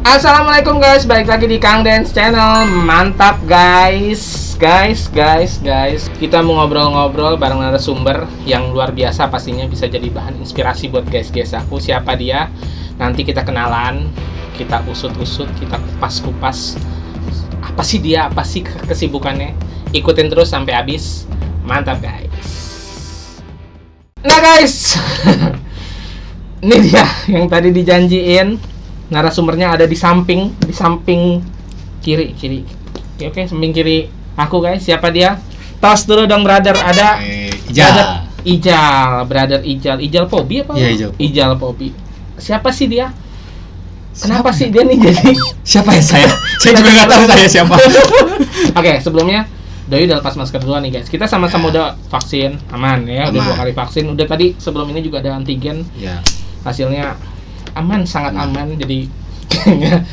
Assalamualaikum guys, balik lagi di Kang Dance Channel. Mantap guys. Kita mau ngobrol-ngobrol bareng narasumber yang luar biasa, pastinya bisa jadi bahan inspirasi buat guys-guys aku. Siapa dia? Nanti kita kenalan, kita usut-usut, kita kupas-kupas. Apa sih dia? Apa sih kesibukannya? Ikutin terus sampai habis. Mantap guys. Nah guys, ini dia yang tadi dijanjiin. Narasumbernya ada di samping kiri. Oke, samping kiri aku guys. Siapa dia? Tos dulu dong brother. Ada Ijal. Ijal Pobi apa? Iya, Ijal Pobi. Siapa sih dia? Kenapa sih dia nih jadi? Siapa ya saya? Saya juga nggak tahu saya siapa. Oke, sebelumnya Doi udah lepas masker duluan nih guys. Kita sama-sama udah vaksin, aman ya. Udah 2 kali vaksin. Udah tadi sebelum ini juga ada antigen. Ya. Hasilnya aman, sangat aman. Jadi kayaknya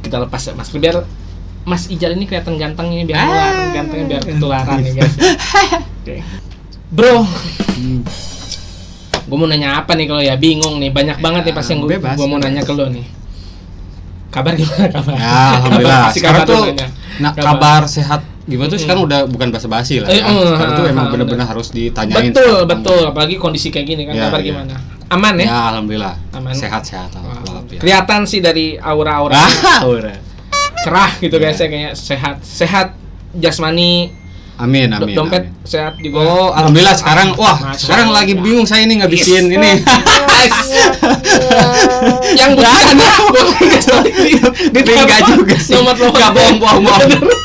kita lepas masker biar Mas Ijal ini kelihatan gantengnya, biar gantengnya biar ketularan nih guys. Oke. Bro, gue mau nanya apa nih kalau ya bingung nih, banyak banget nih pas yang gue mau nanya ke lo nih. Kabar gimana kabar? Ya, alhamdulillah. Sekarang tuh kabar sehat gimana tuh sekarang udah bukan basa-basi lah. Sekarang tuh emang benar-benar harus ditanyain. Betul. Apalagi kondisi kayak gini kan, kabar gimana? Aman ya? Ya, alhamdulillah. Aman. Sehat-sehat. Kelihatan sih dari aura-aura. Cerah gitu guys, kayaknya sehat jasmani. Amin. Dompet sehat juga. Oh, alhamdulillah sekarang. Wah, sekarang lagi bingung saya nih ngabisin ini. Yang bukan enggak juga sih. Nomor bohong.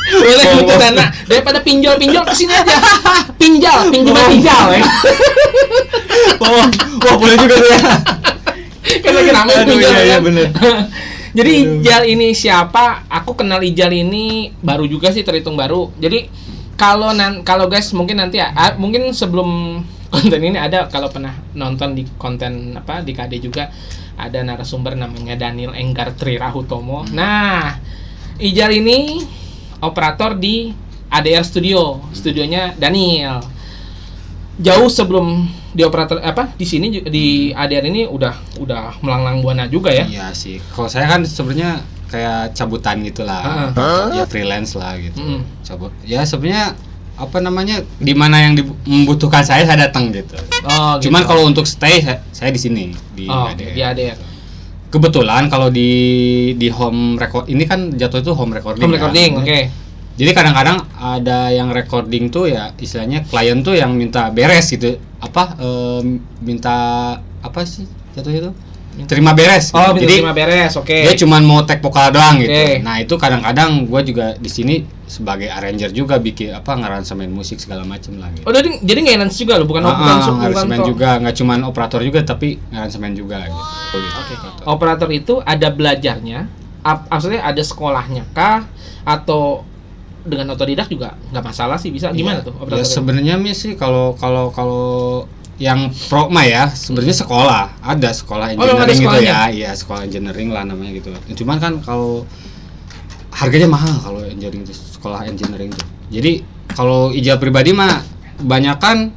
Boleh butuh dana daripada pinjol kesini aja. Pinjam ya. Wah, boleh juga tuh ya. Kan lagi ramai pinjol. Iya, bener. Jadi Ijal ini siapa? Aku kenal Ijal ini baru juga sih, terhitung baru. Jadi kalau guys mungkin nanti mungkin sebelum konten ini ada, kalau pernah nonton di konten apa di KD juga ada narasumber namanya Daniel Enggar Tri Rahutomo. Nah, Ijal ini operator di ADR studionya Daniel. Jauh sebelum di operator di sini di ADR ini udah melanglang buana juga ya. Iya sih. Kalau saya kan sebenarnya kayak cabutan gitulah. Ya freelance lah gitu. Coba. Ya sebenarnya apa namanya, di mana yang membutuhkan saya datang gitu. Oh, gitu. Cuman kalau untuk stay saya di sini di ADR. Di ADR. Kebetulan kalau di home record ini kan jatuh itu home recording. Oke. Jadi kadang-kadang ada yang recording tuh ya istilahnya klien tuh yang minta beres gitu. Minta apa sih jatuh itu? Terima beres. Oh, gitu. Jadi terima beres. Oke. Dia cuma mau tag vokal doang gitu. Nah, itu kadang-kadang gue juga di sini sebagai arranger juga bikin ngaransemen musik segala macem lah gitu. Oh, jadi nge-arrange juga lo, bukan ngaransemen juga, nggak cuma operator juga tapi ngaransemen juga gitu. Oke. Operator itu ada belajarnya, maksudnya ada sekolahnya kah, atau dengan otodidak juga nggak masalah sih, bisa gimana tuh operator? Ya sebenarnya sih kalau yang pro mah ya sebenarnya ada sekolah engineering gitu ya. Iya, sekolah engineering lah namanya gitu. Cuman kan kalau harganya mahal kalau engineering itu, sekolah engineering itu. Jadi kalau Ijal pribadi mah kebanyakan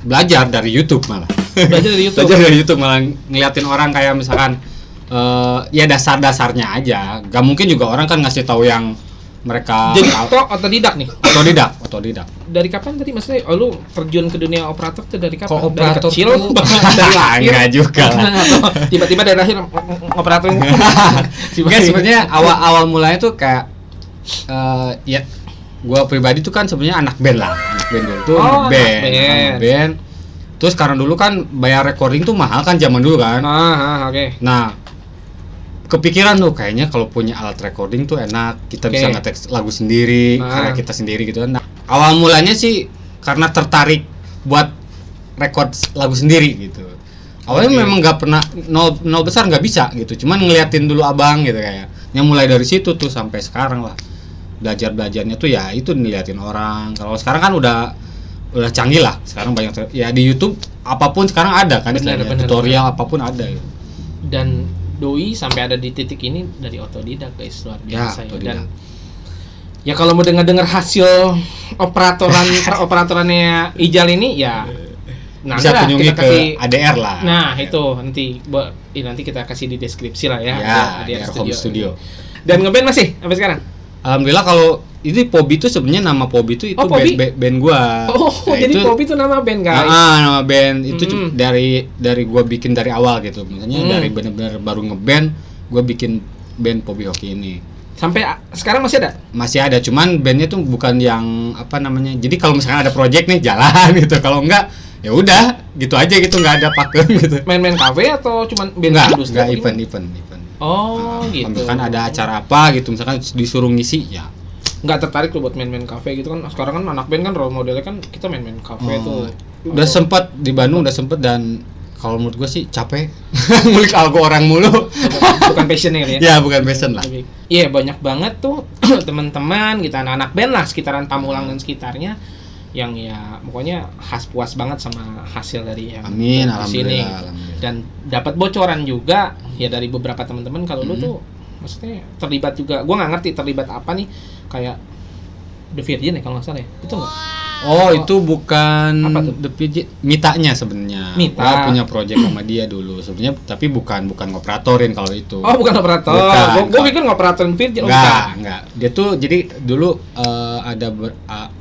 belajar dari YouTube malah. Belajar dari YouTube malah ngeliatin orang kayak misalkan ya dasar-dasarnya aja. Gak mungkin juga orang kan ngasih tahu yang mereka. Jadi otodidak nih. Otodidak. Dari kapan tadi maksudnya? Lu terjun ke dunia operator tuh dari kapan? Kok operator dari kecil? Dari lahir? Enggak juga. Tiba-tiba dari lahir operator. Kan sebenarnya awal mulanya tuh kayak ya gua pribadi tuh kan sebenarnya anak band dulu tuh. Band. Terus karena dulu kan bayar recording tuh mahal kan zaman dulu kan. Oke. Nah, kepikiran tuh kayaknya kalau punya alat recording tuh enak, kita bisa ngetek lagu sendiri, karya kita sendiri gitu kan. Nah, awal mulanya sih karena tertarik buat record lagu sendiri gitu. Awalnya memang nggak pernah nol besar nggak bisa gitu, cuman ngeliatin dulu abang gitu kayak. Yang mulai dari situ tuh sampai sekarang lah. Belajarnya tuh ya itu ngeliatin orang. Kalau sekarang kan udah canggih lah. Sekarang banyak ya di YouTube apapun sekarang ada kan, tutorial apapun ada gitu. Dan Doi sampai ada di titik ini dari otodidak guys, luar biasa ya. Dan ya kalau mau dengar hasil operatorannya Ijal ini ya bisa kunjungi ke ADR lah. Nah, itu nanti kita kasih di deskripsi lah ya. ADR Home Studio. Dan ngeband masih sampai sekarang? Alhamdulillah. Kalau ini Pobi itu sebenarnya nama Pobi itu band gua. Jadi Pobi itu nama band, guys. Nama band itu dari gua bikin dari awal gitu. Misalnya dari benar-benar baru ngeband, gua bikin band Pobi Hoki ini. Sampai sekarang masih ada? Masih ada, cuman bandnya tuh bukan yang apa namanya. Jadi kalau misalnya ada project nih jalan gitu. Kalau enggak ya udah gitu aja gitu, nggak ada pakem gitu. Main-main kafe atau cuman band? Enggak event. Gitu. Misalkan ada acara apa gitu, misalkan disuruh ngisi ya. Nggak tertarik tuh buat main-main kafe gitu kan? Sekarang kan anak band kan role modelnya kan kita main-main kafe tuh. Udah sempet di Bandung dan kalau menurut gue sih capek ngulik algo orang mulu. Bukan passionnya ya? Ya bukan passion lah. Iya banyak banget tuh teman-teman kita anak band lah sekitaran Pamulang dan sekitarnya yang ya pokoknya puas banget sama hasil dari yang di sini. Dan dapat bocoran juga ya dari beberapa teman-teman kalau lu tuh maksudnya terlibat juga. Gua nggak ngerti terlibat apa nih, kayak The Virgin ya kalau nggak salah ya, itu nggak? Itu bukan The Virgin, Mitanya sebenarnya. Gua punya project sama dia dulu sebenarnya, tapi bukan ngoperatorin kalau itu. Bukan operator. Gua pikir ngoperatorin Virgin. Enggak. Dia tuh jadi dulu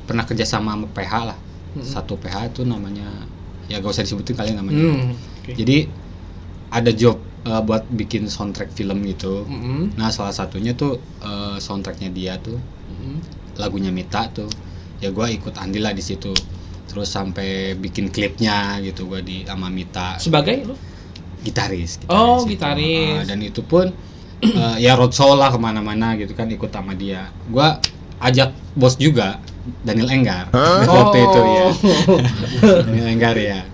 pernah kerja sama PH lah. Satu PH itu namanya ya gak usah disebutin kalian namanya. Jadi ada job buat bikin soundtrack film gitu. Nah salah satunya tuh soundtracknya dia tuh lagunya Mita tuh. Ya gue ikut andil lah di situ. Terus sampai bikin klipnya gitu gue sama Mita. Sebagai lu? Gitaris. Gitaris. Dan itu pun ya roadshow lah kemana-mana gitu kan, ikut sama dia. Gue ajak bos juga, Daniel Enggar. Waktu itu ya. Daniel Enggar ya.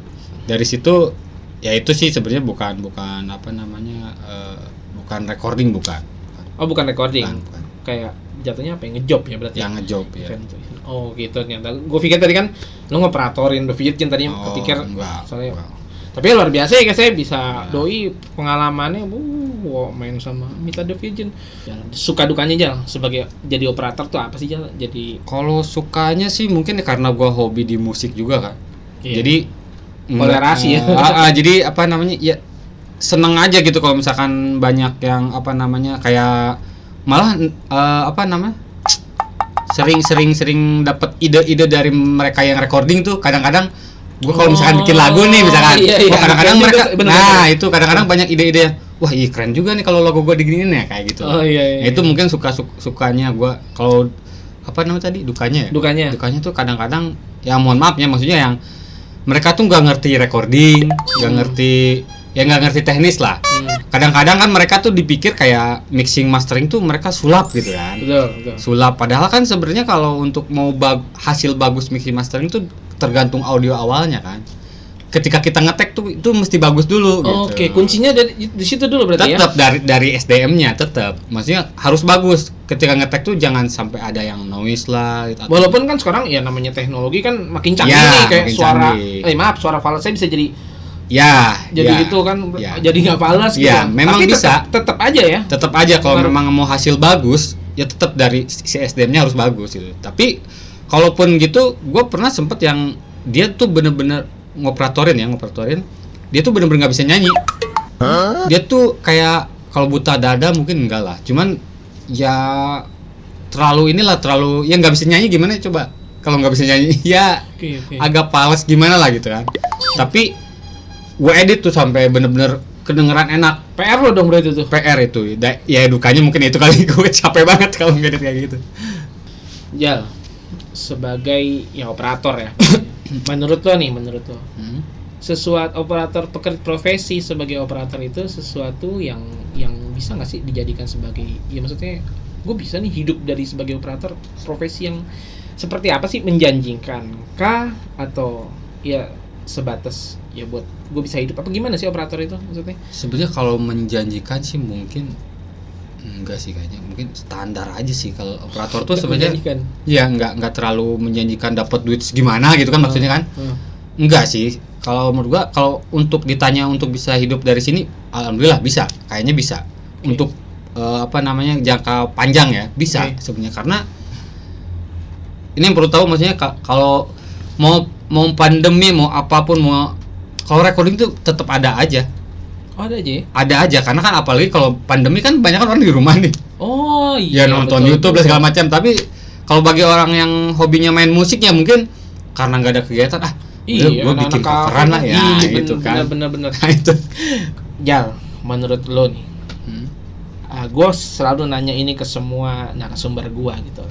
Dari situ ya itu sih sebenarnya bukan apa namanya bukan recording bukan. Bukan recording. Bukan. Kayak jatuhnya apa yang ngejob ya berarti? Yang ngejob ya. Gitu ternyata. Gue pikir tadi kan lu ngoperatorin The Virgin tadi kepikir soalnya. Tapi luar biasa ya guys, saya bisa doi pengalamannya main sama Mita The Virgin. Suka dukanya aja sebagai jadi operator tuh apa sih jadi? Kalau sukanya sih mungkin karena gua hobi di musik juga kan. Jadi toleransi ya. Jadi apa namanya ya seneng aja gitu kalau misalkan banyak yang apa namanya kayak malah sering dapat ide-ide dari mereka yang recording tuh. Kadang-kadang gue kalau misalkan bikin lagu nih misalkan, kadang-kadang mereka itu kadang-kadang banyak ide-ide. Wah, iya keren juga nih kalau logo gue diginiin ya kayak gitu. Nah, itu mungkin sukanya gue. Kalau apa namanya tadi dukanya tuh kadang-kadang ya mohon maaf ya, maksudnya yang mereka tuh nggak ngerti recording, nggak ngerti teknis lah. Kadang-kadang kan mereka tuh dipikir kayak mixing mastering tuh mereka sulap gitu kan. Betul. Sulap, padahal kan sebenarnya kalau untuk mau hasil bagus mixing mastering tuh tergantung audio awalnya kan. Ketika kita ngetek tuh itu mesti bagus dulu gitu. Oke, kuncinya di situ dulu berarti tetap dari SDM-nya tetap. Maksudnya harus bagus. Ketika ngetek tuh jangan sampai ada yang noise lah gitu. Walaupun kan sekarang ya namanya teknologi kan makin canggih nih, kayak suara false bisa jadi gitu kan, jadi nggak falas gitu. Memang tapi bisa. Tetap aja ya. Tetap aja kalau memang mau hasil bagus, ya tetap dari si SDM-nya harus bagus gitu. Tapi kalaupun gitu, gue pernah sempet yang dia tuh bener-bener ngoperatorin, dia tuh bener-bener nggak bisa nyanyi. Dia tuh kayak kalau buta dada mungkin enggak lah, cuman ya terlalu ya nggak bisa nyanyi gimana coba kalau nggak bisa nyanyi ya agak pales gimana lah gitu kan. Tapi gue edit tuh sampai bener-bener kedengeran enak. PR lo dong berarti tuh. PR itu ya dukanya mungkin itu kali, gue capek banget kalau ngedit kayak gitu. Jal, sebagai operator ya. menurut lo sesuatu operator profesi sebagai operator itu sesuatu yang bisa nggak sih dijadikan sebagai maksudnya gue bisa nih hidup dari sebagai operator, profesi yang seperti apa sih, menjanjikan kah atau ya sebatas ya buat gue bisa hidup, apa gimana sih operator itu maksudnya? Sebenarnya kalau menjanjikan sih mungkin enggak sih, kayaknya mungkin standar aja sih kalau operator tuh sebenarnya. Ya enggak terlalu menjanjikan dapat duit segimana gitu kan maksudnya kan. Enggak sih. Kalau menurut gua kalau untuk ditanya untuk bisa hidup dari sini, alhamdulillah bisa. Kayaknya bisa. Untuk jangka panjang ya, bisa sebenarnya, karena ini yang perlu tahu maksudnya kalau mau pandemi mau apapun mau kalau recording tuh tetap ada aja. Oh, ada aja. Ada aja karena kan apalagi kalau pandemi kan banyak kan orang di rumah nih. Oh iya. Ya nonton betul, YouTube dan segala macam. Tapi kalau bagi orang yang hobinya main musik ya mungkin karena nggak ada kegiatan iya, gue bikin coveran lah ya gitu kan. Bener. Nah, itu. Jal, menurut lo nih, gue selalu nanya ini ke semua narasumber gue gitu.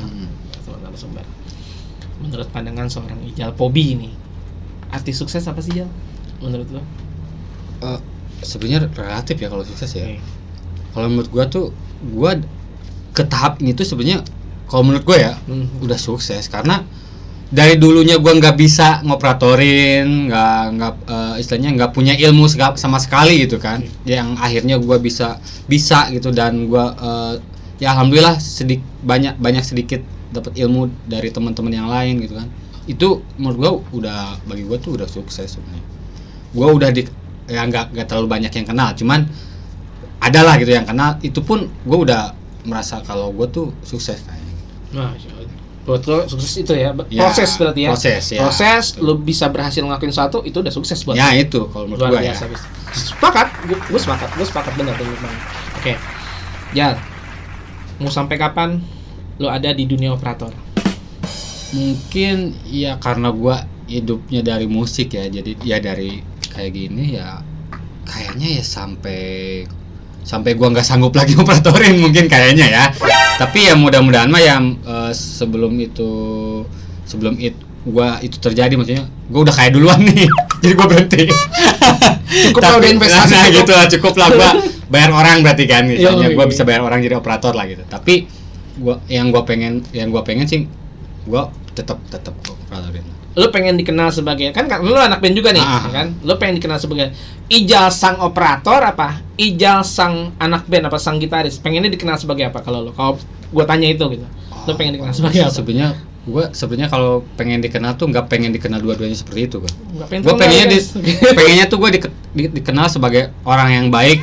Semua narasumber. Menurut pandangan seorang Ijal Pobi ini, arti sukses apa sih, Jal? Menurut lo? Sebenarnya relatif ya kalau sukses ya. Kalau menurut gue tuh, gue ke tahap ini tuh sebenarnya kalau menurut gue ya udah sukses karena dari dulunya gue nggak bisa ngoperatorin, istilahnya nggak punya ilmu sama sekali gitu kan, yang akhirnya gue bisa gitu dan gue ya alhamdulillah banyak sedikit dapat ilmu dari teman-teman yang lain gitu kan. Itu menurut gue udah bagi gue tuh udah sukses sebenarnya. Gue udah ya nggak terlalu banyak yang kenal, cuman adalah gitu yang kenal. Itu pun gue udah merasa kalau gue tuh sukses kayaknya. Nah, buat lo sukses itu ya, proses berarti ya. Proses lo bisa berhasil ngelakuin sesuatu itu udah sukses buat ya lo. Itu kalau menurut gue ya. Gue sepakat benar dengan Bang. Oke. Jal, mau sampai kapan lo ada di dunia operator? Mungkin ya karena gue hidupnya dari musik ya, jadi ya dari kayak gini ya kayaknya ya sampai gua nggak sanggup lagi operatorin mungkin kayaknya ya. Tapi ya mudah-mudahan mah yang sebelum itu gua itu terjadi, maksudnya gua udah kaya duluan nih. Jadi gua berhenti. Cukup lah udah investasi. Nah, gitu lah, cukup lah gua bayar orang berarti kan misalnya gua bisa bayar orang jadi operator lah gitu. Tapi yang gua pengen sih gua tetap operatorin. Lo pengen dikenal sebagai kan lo anak band juga nih kan, lo pengen dikenal sebagai Ijal sang operator apa Ijal sang anak band apa sang gitaris, pengennya dikenal sebagai apa kalau gue tanya itu gitu, lo pengen dikenal sebagai apa? Sebenarnya kalau pengen dikenal tuh nggak pengen dikenal dua-duanya seperti itu kan. Gue pengennya tuh gue dikenal sebagai orang yang baik,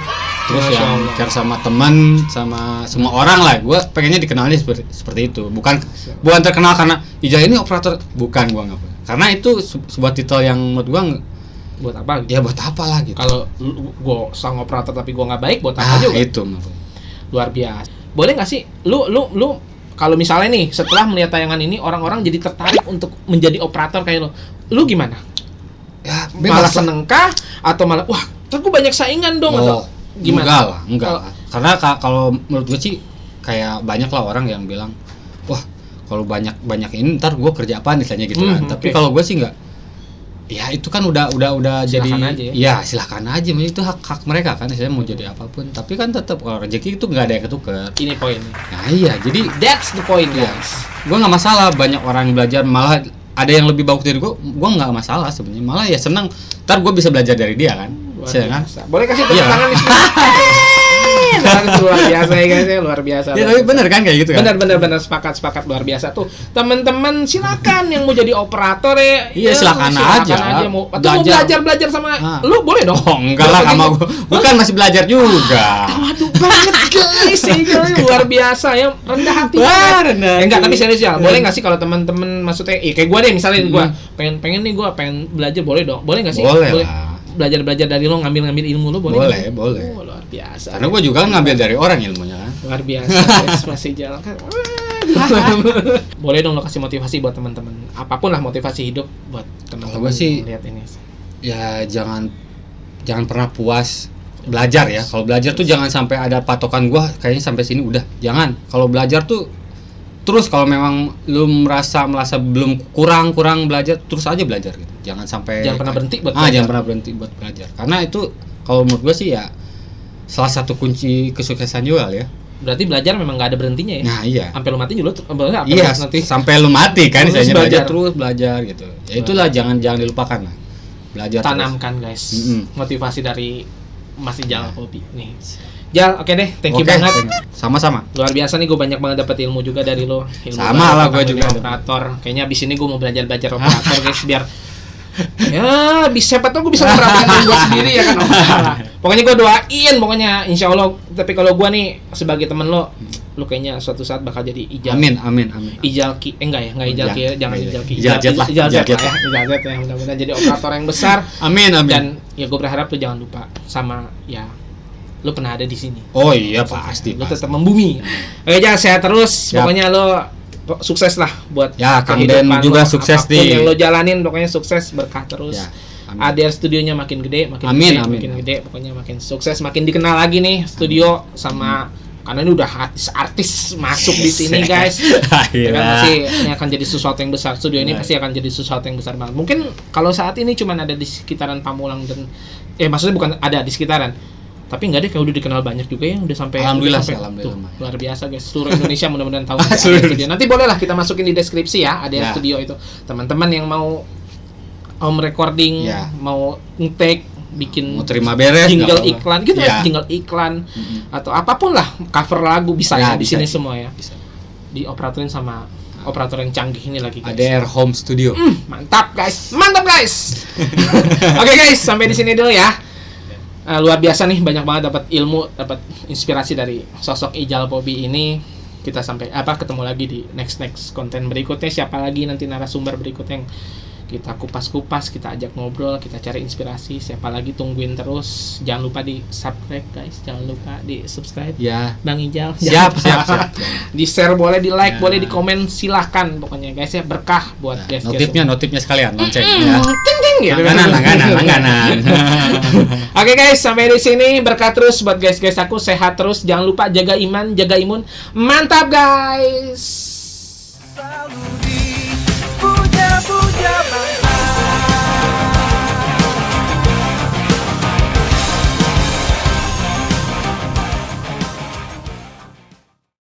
terus yang care sama teman, sama semua orang lah. Gue pengennya dikenalnya seperti itu, bukan terkenal karena Ijal ini operator, bukan. Gue nggak, karena itu sebuah titel yang menurut gue buat apa? Ya buat apa lah gitu. Kalau gue sang operator tapi gue nggak baik, buat apa juga? Itu luar biasa. Boleh nggak sih lu kalau misalnya nih setelah melihat tayangan ini orang-orang jadi tertarik untuk menjadi operator kayak lu gimana? Ya, malah seneng kah atau malah wah, aku banyak saingan dong atau gimana? Enggak. Karena kalau menurut gue sih kayak banyak lah orang yang bilang, wah kalau banyak ini ntar gue kerja apaan misalnya gitu kan. Tapi kalau gue sih enggak. Ya itu kan udah jadi aja ya? Ya silahkan aja, itu hak mereka kan, saya mau jadi apapun. Tapi kan tetap kalau rezeki itu nggak ada yang ketukar. Ini poinnya. Nah iya, jadi that's the point guys. Gue nggak masalah banyak orang yang belajar, malah ada yang lebih bagus dari gue nggak masalah sebenarnya. Malah ya senang, ntar gue bisa belajar dari dia kan. Kan? Boleh kasih tepuk tangan di sini. Luar biasa ya guys, luar biasa. Ya tapi benar kan kayak gitu kan? Benar sepakat luar biasa tuh. Teman-teman silakan yang mau jadi operator ya. Iya silakan aja. Mau belajar sama lu boleh dong. Oh enggak lah sama gue kan masih belajar juga. Waduh banget guys, luar biasa ya, rendah hati banget. Enggak, tapi serius ya. Boleh nggak sih kalau teman-teman maksudnya kayak gue deh misalnya gue pengen nih gue pengen belajar, boleh dong? Boleh nggak sih? Boleh lah. Belajar dari lo, ngambil ilmu lo boleh? Boleh. Oh, luar biasa. Karena gue juga ngambil dari orang ilmunya kan. Luar biasa. Masih jalan kan. Boleh dong lo kasih motivasi buat teman-teman. Apapun lah motivasi hidup buat teman-teman sih, lihat ini. Ya jangan pernah puas belajar ya. Kalau belajar tuh jangan sampai ada patokan gue kayaknya sampai sini udah. Jangan. Kalau belajar tuh terus, kalau memang lu merasa belum kurang belajar, terus aja belajar gitu. Jangan pernah berhenti buat belajar. Jangan pernah berhenti buat belajar. Karena itu kalau menurut gue sih ya salah satu kunci kesuksesan juga ya. Berarti belajar memang nggak ada berhentinya ya. Nah, iya. Sampai lu mati juga nanti sampai lu mati kan, misalnya belajar gitu. Ya itulah jangan dilupakan lah. Belajar tanamkan terus. Guys. Motivasi dari Mas Ijal Pobi nih. Jal, oke deh, thank you banget. Sama-sama. Luar biasa nih, gue banyak banget dapat ilmu juga dari lo. Sama lah, gue juga operator. Kayaknya abis ini gue mau belajar operator guys, biar ya siapa tau gue bisa operator gue sendiri ya kan. Pokoknya gue doain, insya Allah. Tapi kalau gue nih sebagai temen lo, lu kayaknya suatu saat bakal jadi Ijal. Amin. Ijal Ki, enggak Ijal Ki, jangan Ijal Ki. Ijal Jet lah. Ijal Jet ya, mudah-mudahan jadi operator yang besar. Amin. Dan ya gue berharap lu jangan lupa sama ya lu pernah ada di sini. Oh iya pasti. Lu tetap membumi. Oke, jangan sehat terus. Siap. Pokoknya lu sukses lah buat ya, Kang Den kehidupan juga lo. sukses Apapun di yang lo jalanin, pokoknya sukses, berkah terus. Ya. ADR studionya makin gede, Amin. makin gede, pokoknya makin sukses, makin dikenal lagi nih studio sama karena ini udah artis masuk di sini guys. Ya kan pasti ini akan jadi sesuatu yang besar. Studio ini pasti akan jadi sesuatu yang besar banget. Mungkin kalau saat ini cuma ada di sekitaran Pamulang dan maksudnya bukan ada di sekitaran. Tapi enggak deh, kayak udah dikenal banyak juga ya, udah sampai alhamdulillah. Tuh, luar biasa guys, seluruh Indonesia mudah-mudahan tahu studio. Nanti bolehlah kita masukin di deskripsi ya, ada studio itu. Teman-teman yang mau home recording, mau nge-take, bikin mau terima beres, jingle iklan gitu jingle iklan atau apapun lah, cover lagu bisa ya, di sini semua ya. Bisa. Dioperatorin sama operator yang canggih ini lagi guys. ADR Home Studio. Mantap guys. Oke guys, sampai di sini dulu ya. Luar biasa nih, banyak banget dapat ilmu, dapat inspirasi dari sosok Ijal Pobi ini. Kita sampai ketemu lagi di next konten berikutnya. Siapa lagi nanti narasumber berikutnya yang kita kupas-kupas, kita ajak ngobrol, kita cari inspirasi. Siapa lagi, tungguin terus. Jangan lupa di subscribe guys, jangan lupa di subscribe ya Bang Ijal. Siap. Di share boleh, di like boleh, di komen silahkan pokoknya guys ya, berkah buat guys. Notifnya sekalian lonceng ya. Gitu. Langganan. Oke guys, sampai di sini, berkah terus buat guys aku, sehat terus, jangan lupa jaga iman, jaga imun. Mantap guys.